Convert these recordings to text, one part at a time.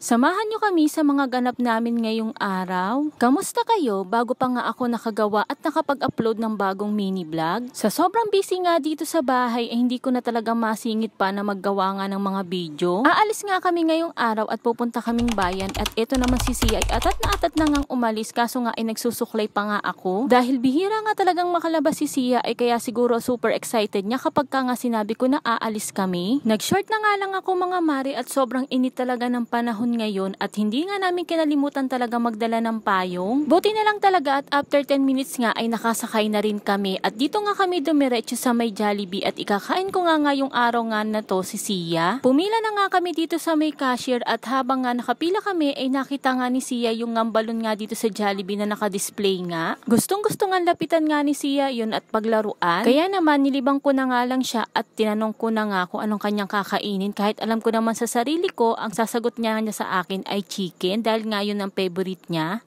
Samahan niyo kami sa mga ganap namin ngayong araw. Kamusta kayo? Bago pa nga ako nakagawa at nakapag-upload ng bagong mini vlog. Sa sobrang busy nga dito sa bahay ay hindi ko na talaga masingit pa na maggawa nga ng mga video. Aalis nga kami ngayong araw at pupunta kaming bayan at eto naman si Sia ay atat na ngang umalis kaso nga ay nagsusuklay pa nga ako. Dahil bihira nga talagang makalabas si Sia ay kaya siguro super excited niya kapag ka nga sinabi ko na aalis kami. Nag-short na nga lang ako mga mare at sobrang init talaga ng panahon ngayon at hindi nga namin kinalimutan talaga magdala ng payong. Buti na lang talaga at after 10 minutes nga ay nakasakay na rin kami at dito nga kami dumiretso sa may Jollibee at ikakain ko nga yung araw nga na to si Sia. Pumila na nga kami dito sa may cashier at habang nga nakapila kami ay nakita nga ni Sia yung balon nga dito sa Jollibee na nakadisplay nga. Gustong nga lapitan nga ni Sia yun at paglaruan. Kaya naman nilibang ko na nga lang siya at tinanong ko na nga kung anong kanyang kakainin kahit alam ko naman sa sarili ko ang sasagot niya sa akin ay chicken dahil nga yun ang favorite niya.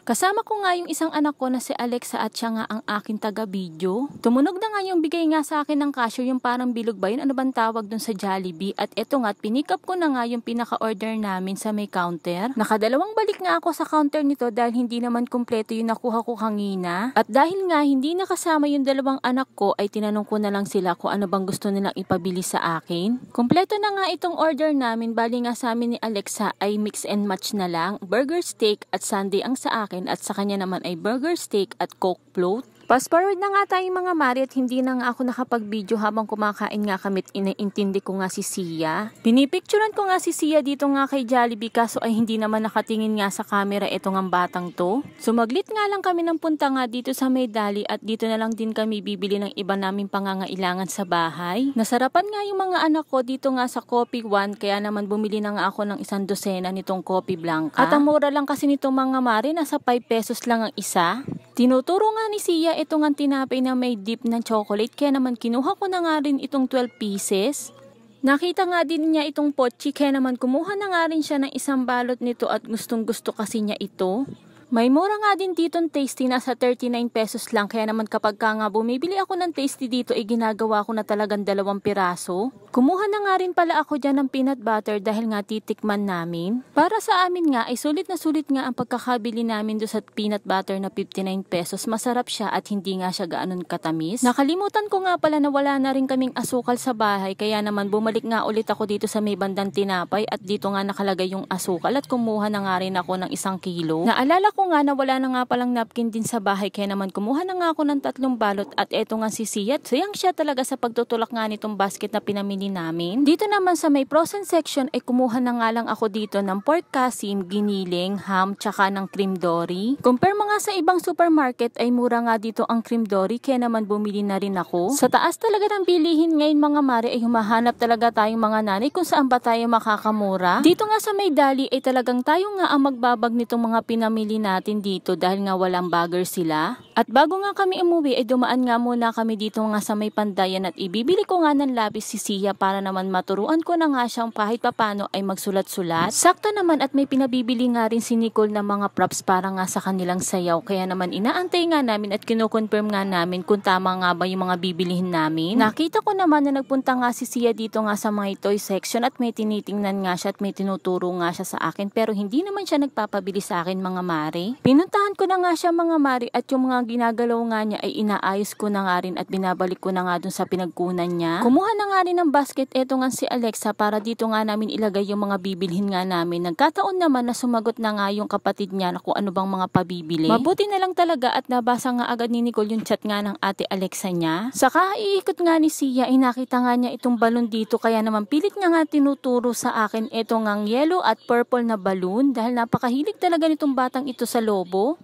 Kasama ko nga yung isang anak ko na si Alexa at siya nga ang aking taga-video. Tumunog na nga yung bigay nga sa akin ng cashier yung parang bilog ba yun? Ano bang tawag dun sa Jollibee? At eto nga at pinick up ko na nga yung pinaka-order namin sa may counter. Nakadalawang balik nga ako sa counter nito dahil hindi naman kumpleto yung nakuha ko kanina. At dahil nga hindi nakasama yung dalawang anak ko ay tinanong ko na lang sila kung ano bang gusto nilang ipabili sa akin. Kumpleto na nga itong order namin. Bali nga sa amin ni Alexa ay mix and match na lang. Burger steak at sundae ang sa akin. At sa kanya naman ay burger steak at Coke float. Fast forward na nga tayo mga mari at hindi na nga ako nakapag-video habang kumakain nga kami at inaintindi ko nga si Sia. Pinipicturan ko nga si Sia dito nga kay Jollibee kaso ay hindi naman nakatingin nga sa camera itong ang batang to. Sumaglit nga lang kami ng punta nga dito sa May Dali at dito na lang din kami bibili ng iba naming pangangailangan sa bahay. Nasarapan nga yung mga anak ko dito nga sa Coffee One kaya naman bumili na nga ako ng 1 dosena nitong Coffee Blanca. At ang mura lang kasi nitong mga mari nasa 5 pesos lang ang isa. Tinuturo nga ni Sia itong ang tinapay na may dip na chocolate kaya naman kinuha ko na nga rin itong 12 pieces. Nakita nga din niya itong pochi kaya naman kumuha na nga rin siya ng isang balot nito at gustong gusto kasi niya ito. May mura nga din ditong tasty nasa 39 pesos lang kaya naman kapag ka nga bumibili ako ng tasty dito ay ginagawa ko na talagang 2 piraso. Kumuha na nga rin pala ako dyan ng peanut butter dahil nga titikman namin. Para sa amin nga ay sulit nga ang pagkakabili namin do sa peanut butter na 59 pesos. Masarap siya at hindi nga siya gaanon katamis. Nakalimutan ko nga pala na wala na rin kaming asukal sa bahay kaya naman bumalik nga ulit ako dito sa may bandang tinapay at dito nga nakalagay yung asukal at kumuha na nga rin ako ng 1 kilo. Naalala ko nga na wala na nga palang napkin din sa bahay kaya naman kumuha na nga ako ng 3 balot at eto nga si Sia. Sayang siya talaga sa pagtutulak nga nitong basket na pinamili namin. Dito naman sa may frozen section ay kumuha na nga lang ako dito ng pork kasim, giniling, ham, tsaka ng cream dory. Compare mo nga sa ibang supermarket ay mura nga dito ang cream dory kaya naman bumili na rin ako. Sa taas talaga ng bilihin ngayon mga mare ay humahanap talaga tayong mga nanay kung saan ba tayo makakamura. Dito nga sa may Dali ay talagang tayo nga ang magbabag nitong mga pinamili natin dito dahil nga walang bagger sila. At bago nga kami umuwi ay dumaan nga muna kami dito nga sa may Pandayan at ibibili ko nga ng lapis si Sia para naman maturuan ko na nga siyang kahit papano ay magsulat-sulat. Sakto naman at may pinabibili nga rin si Nicole na mga props para nga sa kanilang sayaw kaya naman inaantay nga namin at kinukonfirm nga namin kung tama nga ba yung mga bibilihin namin. Nakita ko naman na nagpunta nga si Sia dito nga sa mga toy section at may tinitingnan nga siya at may tinuturo nga siya sa akin pero hindi naman siya nagpapabili sa akin mga mare. Pinuntahan ko na nga siya mga mari at yung mga ginagalaw nga niya ay inaayos ko na nga rin at binabalik ko na nga dun sa pinagkunan niya. Kumuha na nga rin ng basket eto nga si Alexa para dito nga namin ilagay yung mga bibilhin nga namin. Nagkataon naman na sumagot na nga yung kapatid niya na kung ano bang mga pabibili. Mabuti na lang talaga at nabasa nga agad ni Nicole yung chat nga ng ate Alexa niya. Saka iikot nga ni Sia ay nakita nga niya itong balon dito kaya naman pilit niya nga tinuturo sa akin eto ngang yellow at purple na balon dahil napakahilig talaga nitong batang ito sa lobo.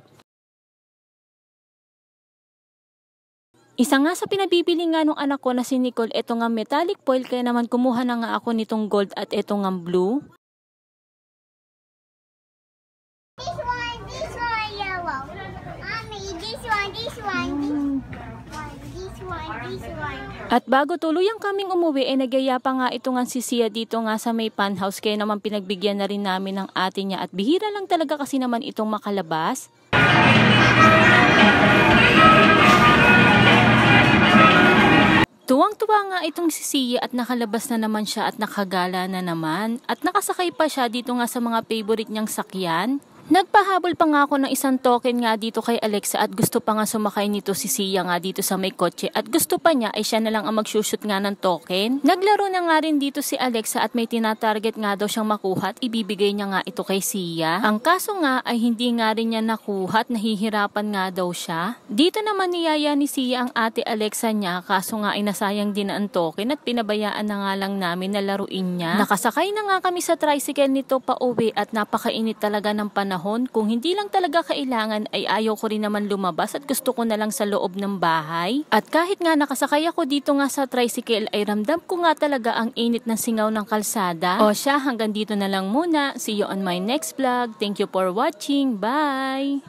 Isa nga sa pinabibili nga nung anak ko na si Nicole, eto nga metallic foil kaya naman kumuha na nga ako nitong gold at eto nga blue. This one yellow. Mommy, this one. This one. At bago tuluyang kaming umuwi ay nagyaya pa nga ito nga si Sia dito nga sa may pan house kaya naman pinagbigyan na rin namin ng ate niya at bihira lang talaga kasi naman itong makalabas. Tuwang-tuwa nga itong si Sia at nakalabas na naman siya at nakagala na naman. At nakasakay pa siya dito nga sa mga favorite niyang sakyan. Nagpahabol pa nga ako ng isang token nga dito kay Alexa at gusto pa nga sumakay nito si Sia nga dito sa may kotse at gusto pa niya ay siya na lang ang magsushoot nga ng token. Naglaro na nga rin dito si Alexa at may tinatarget nga daw siyang makuha at ibibigay niya nga ito kay Sia. Ang kaso nga ay hindi nga rin niya nakuha at nahihirapan nga daw siya. Dito naman niyaya ni Sia ang ate Alexa niya kaso nga ay nasayang din ang token at pinabayaan na nga lang namin na laruin niya. Nakasakay na nga kami sa tricycle nito pa uwi at napakainit talaga ng panahon. Kung hindi lang talaga kailangan ay ayaw ko rin naman lumabas at gusto ko na lang sa loob ng bahay. At kahit nga nakasakay ako dito nga sa tricycle ay ramdam ko nga talaga ang init ng singaw ng kalsada. O siya, hanggang dito na lang muna. See you on my next vlog. Thank you for watching. Bye!